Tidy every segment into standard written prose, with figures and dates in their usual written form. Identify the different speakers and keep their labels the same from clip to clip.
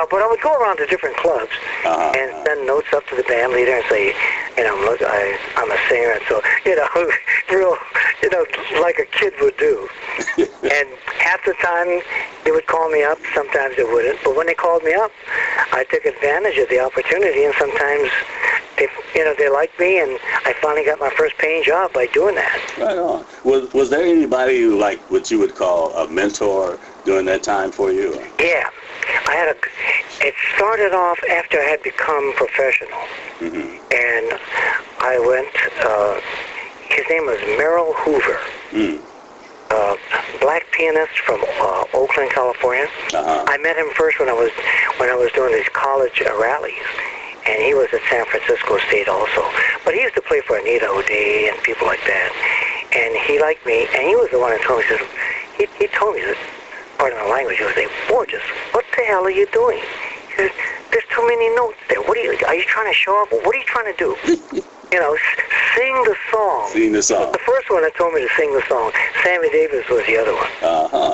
Speaker 1: But I would go around to different clubs and send notes up to the band leader and say, you know, look, I'm a singer, and so, you know, real, you know, like a kid would do. And half the time they would call me up, sometimes they wouldn't. But when they called me up, I took advantage of the opportunity, and sometimes they liked me, and I finally got my first paying job by doing that.
Speaker 2: Right on. Was there anybody who, like, what you would call a mentor during that time for you?
Speaker 1: Yeah. It started off after I had become professional.
Speaker 2: Mm-hmm.
Speaker 1: And I went, his name was Merrill Hoover.
Speaker 2: Mm.
Speaker 1: Black pianist from Oakland, California. I met him first when I was doing these college rallies. And he was at San Francisco State also. But he used to play for Anita O'Day and people like that. And he liked me, and he was the one that told me, he told me, pardon the language, he would say, Borges, what the hell are you doing? He says, there's too many notes there. Are you trying to show off? What are you trying to do? You know, sing the song.
Speaker 2: Sing the song.
Speaker 1: The first one that told me to sing the song. Sammy Davis was the other one.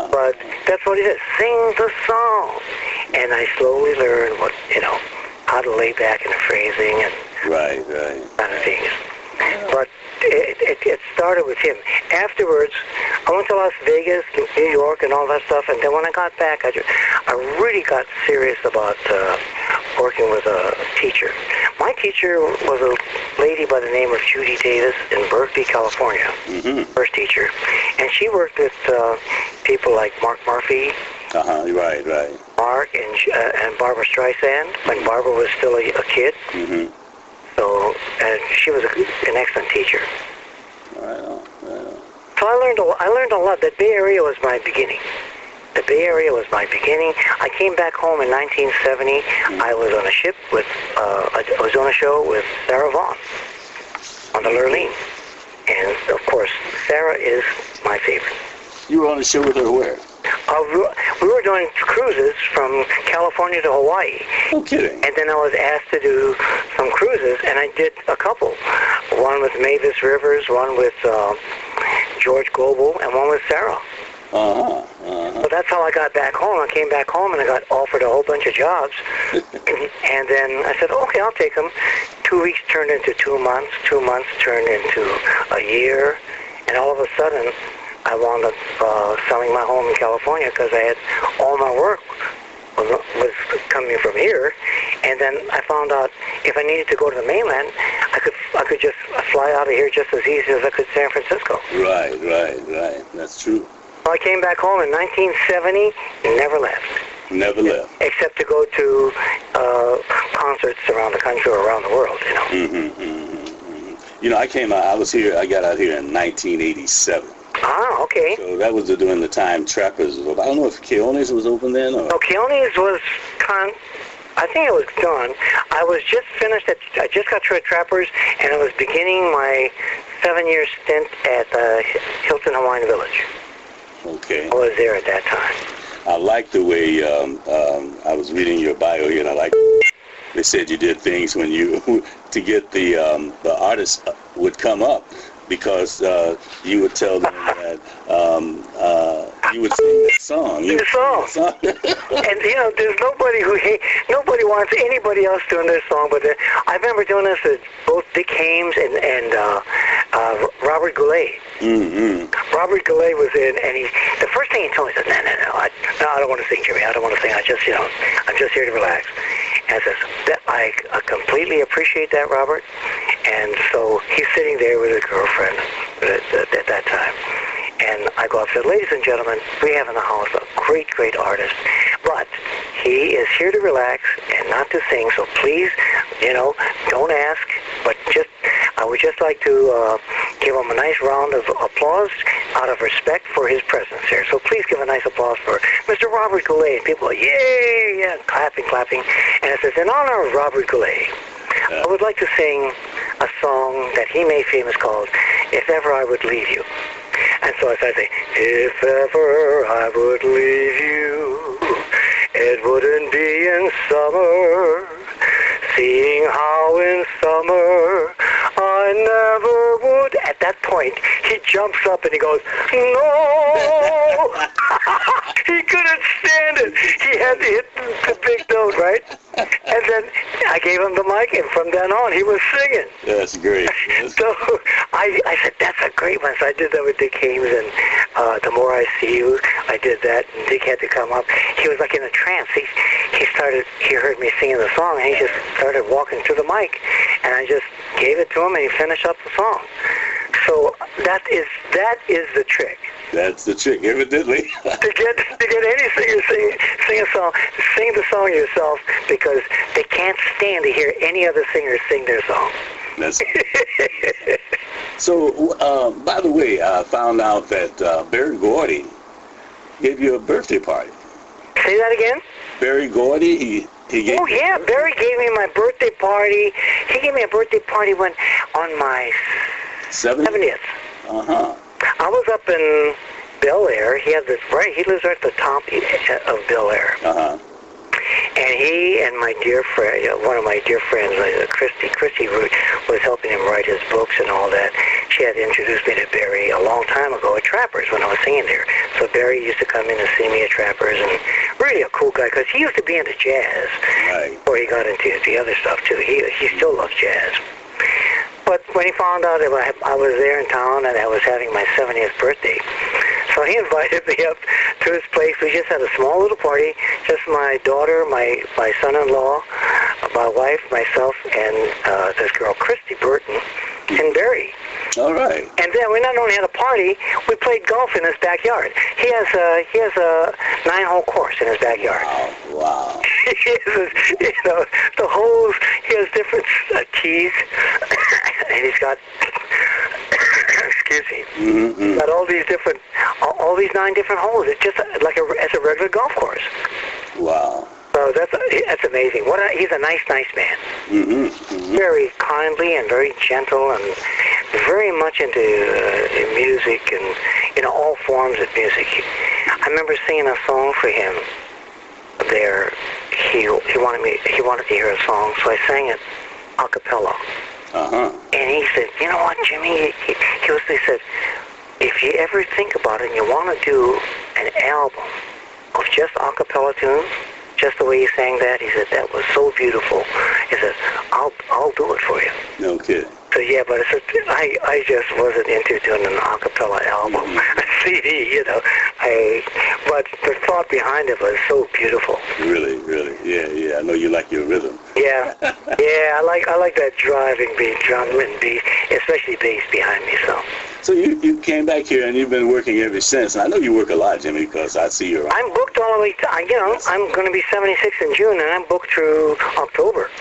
Speaker 1: But that's what he said, sing the song. And I slowly learned how to lay back in the phrasing and kind of things. But it started with him. Afterwards, I went to Las Vegas, New York, and all that stuff. And then when I got back, I really got serious about working with a teacher. My teacher was a lady by the name of Judy Davis in Berkeley, California.
Speaker 2: Mm-hmm.
Speaker 1: First teacher. And she worked with people like Mark Murphy.
Speaker 2: Right.
Speaker 1: Mark and Barbara Streisand, when Barbara was still a kid.
Speaker 2: Mm-hmm.
Speaker 1: So she was an excellent teacher.
Speaker 2: Right on.
Speaker 1: So I learned a lot. The Bay Area was my beginning. I came back home in 1970. I was on a ship with, I was on a show with Sarah Vaughan on the Lurleen. And, of course, Sarah is my favorite.
Speaker 2: You were on a show with her where?
Speaker 1: We were doing cruises from California to Hawaii.
Speaker 2: No kidding.
Speaker 1: And then I was asked to do some cruises, and I did a couple. One with Mavis Rivers, one with George Global, and one with Sarah. So that's how I got back home. I came back home, and I got offered a whole bunch of jobs. And then I said, okay, I'll take them. 2 weeks turned into 2 months. 2 months turned into a year. And all of a sudden, I wound up selling my home in California because I had all my work was coming from here, and then I found out if I needed to go to the mainland, I could just fly out of here just as easy as I could San Francisco.
Speaker 2: Right. That's true.
Speaker 1: So I came back home in 1970 and never left.
Speaker 2: Never left.
Speaker 1: Except to go to concerts around the country or around the world, you know.
Speaker 2: You know, I got out here in 1987.
Speaker 1: Ah, okay.
Speaker 2: So that was during the time Trappers was open. I don't know if Keone's was open then or...
Speaker 1: No, Keone's was I think it was done. I was just finished I just got through at Trappers, and I was beginning my 7-year stint at Hilton Hawaiian Village.
Speaker 2: Okay.
Speaker 1: I was there at that time.
Speaker 2: I like the way I was reading your bio here, and I like they said you did things when you to get the artists would come up, because you would tell them that you would sing the song.
Speaker 1: The song. And, you know, there's nobody wants anybody else doing their song, but I remember doing this with both Dick Hames and Robert Goulet. Mm-hmm. Robert Goulet was in, and the first thing he told me, he said, no, I don't want to sing, Jimmy. I don't want to sing. I'm just here to relax. And I says, I completely appreciate that, Robert. And so he's sitting there with his girlfriend at that time. And I go up and said, ladies and gentlemen, we have in the house a great, great artist. But he is here to relax and not to sing. So please, don't ask. But I would just like to give him a nice round of applause out of respect for his presence here. So please give a nice applause for Mr. Robert Goulet. And people go, yay, yeah, clapping. And I says, in honor of Robert Goulet, I would like to sing a song that he made famous called If Ever I Would Leave You. And so I started saying, if ever I would leave you, it wouldn't be in summer, seeing how in summer I never would. that point, he jumps up and he goes, no! He couldn't stand it. He had to hit the big note, right? And then I gave him the mic, and from then on, he was singing.
Speaker 2: That's great.
Speaker 1: So I said, that's a great one. So I did that with Dick Haymes, and The More I See You, I did that, and Dick had to come up. He was like in a trance. He heard me singing the song, and he just started walking to the mic, and I just gave it to him, and he finished up the song. So that is the trick.
Speaker 2: That's the trick, evidently.
Speaker 1: to get any singer sing the song yourself, because they can't stand to hear any other singer sing their song.
Speaker 2: That's so. By the way, I found out that Berry Gordy gave you a birthday party.
Speaker 1: Say that again.
Speaker 2: Berry Gordy, he gave.
Speaker 1: Oh yeah, Berry gave me my birthday party. He gave me a birthday party on my 70th. I was up in Bel Air. He lives right at the top of Bel Air. And he and my dear friend, one of my dear friends, Christy Root, was helping him write his books and all that. She had introduced me to Berry a long time ago at Trappers when I was singing there. So Berry used to come in and see me at Trappers, and really a cool guy, because he used to be into jazz.
Speaker 2: Right.
Speaker 1: Before he got into the other stuff too. He still loves jazz. But when he found out that I was there in town and I was having my 70th birthday, so he invited me up to his place. We just had a small little party, just my daughter, my son-in-law, my wife, myself, and this girl, Christy Burton, and Berry.
Speaker 2: All right.
Speaker 1: And then we not only had a party, we played golf in his backyard. He has a 9-hole course in his backyard.
Speaker 2: Wow.
Speaker 1: He has, the holes. He has different tees, and he's got. Excuse me.
Speaker 2: Mm-hmm.
Speaker 1: Got all these 9 different holes. It's just like as a regular golf course.
Speaker 2: Wow.
Speaker 1: So that's amazing. He's a nice man.
Speaker 2: Mm-hmm. Mm-hmm.
Speaker 1: Very kindly and very gentle, and very much into music and all forms of music. I remember singing a song for him there. He wanted to hear a song, so I sang it a cappella. And he said, you know what, Jimmy? He said, if you ever think about it and you want to do an album of just a cappella tunes, just the way you sang that, he said, that was so beautiful. He said, I'll do it for you.
Speaker 2: No kidding.
Speaker 1: So yeah, but I just wasn't into doing an a cappella album, a CD, but the thought behind it was so beautiful.
Speaker 2: Really, yeah. I know you like your rhythm.
Speaker 1: Yeah, I like that driving beat, drum and beat, especially bass behind me.
Speaker 2: So you came back here and you've been working ever since. And I know you work a lot, Jimmy, because I see you around.
Speaker 1: I'm booked all the way. I'm going to be 76 in June, and I'm booked through October.